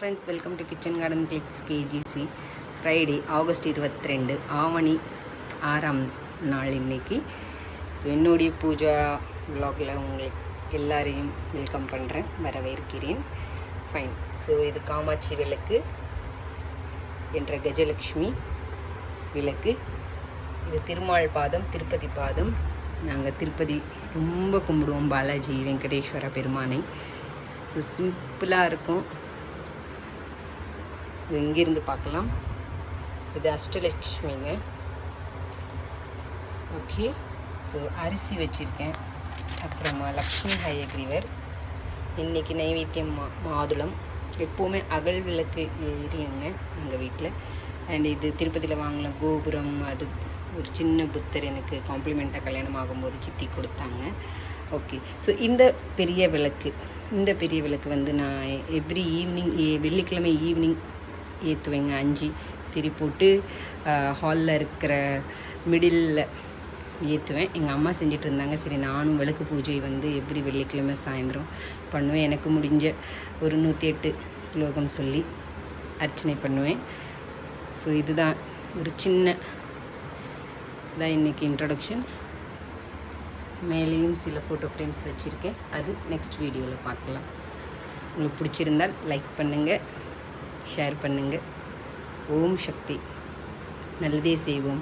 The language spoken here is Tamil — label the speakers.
Speaker 1: Friends, welcome to kitchen garden clicks KGC. Friday August 22 ஆவணி 6ஆம் நாள் இன்னைக்கு. ஸோ என்னுடைய பூஜா விலாகில் உங்களுக்கு எல்லாரையும் வெல்கம் பண்ணுறேன், வரவேற்கிறேன். ஃபைன். ஸோ இது காமாட்சி விளக்கு என்ற கஜலக்ஷ்மி விளக்கு. இது திருமால் பாதம், திருப்பதி பாதம். நாங்கள் திருப்பதி ரொம்ப கும்பிடுவோம், பாலாஜி வெங்கடேஸ்வர பெருமானை. ஸோ சிம்பிளாக இருக்கும். இது இங்கிருந்து பார்க்கலாம். இது அஷ்டலக்ஷ்மிங்க. ஓகே. ஸோ அரிசி வச்சுருக்கேன். அப்புறமா லக்ஷ்மி ஹயக்ரீவர். இன்றைக்கி நைவேத்தியம் மாதுளம். எப்போவுமே அகல் விளக்கு எரியுங்க எங்கள் வீட்டில். அண்ட் இது திருப்பதியில் வாங்கின கோபுரம். அது ஒரு சின்ன புத்தர் எனக்கு காம்ப்ளிமெண்ட்டாக கல்யாணம் ஆகும்போது சித்தி கொடுத்தாங்க. ஓகே. ஸோ இந்த பெரிய விளக்கு வந்து நான் எவ்ரி ஈவினிங் வெள்ளிக்கிழமை ஈவினிங் ஏற்றுவேங்க. 5 திரி போட்டு ஹாலில் இருக்கிற மிடில் ஏற்றுவேன். எங்கள் அம்மா செஞ்சிட்டு இருந்தாங்க. சரி, நானும் விளக்கு பூஜை வந்து எவ்ரி வெள்ளிக்கிழமை சாயந்தரம் பண்ணுவேன். எனக்கு முடிஞ்ச ஒரு 108 ஸ்லோகம் சொல்லி அர்ச்சனை பண்ணுவேன். ஸோ இதுதான் ஒரு சின்ன தான் இன்றைக்கி இன்ட்ரடக்ஷன். மேலேயும் சில ஃபோட்டோ ஃப்ரேம்ஸ் வச்சுருக்கேன். அது நெக்ஸ்ட் வீடியோவில் பார்க்கலாம். உங்களுக்கு பிடிச்சிருந்தால் லைக் பண்ணுங்கள், ஷேர் பண்ணுங்கள். ஓம் சக்தி. நல்லதே செய்வோம்.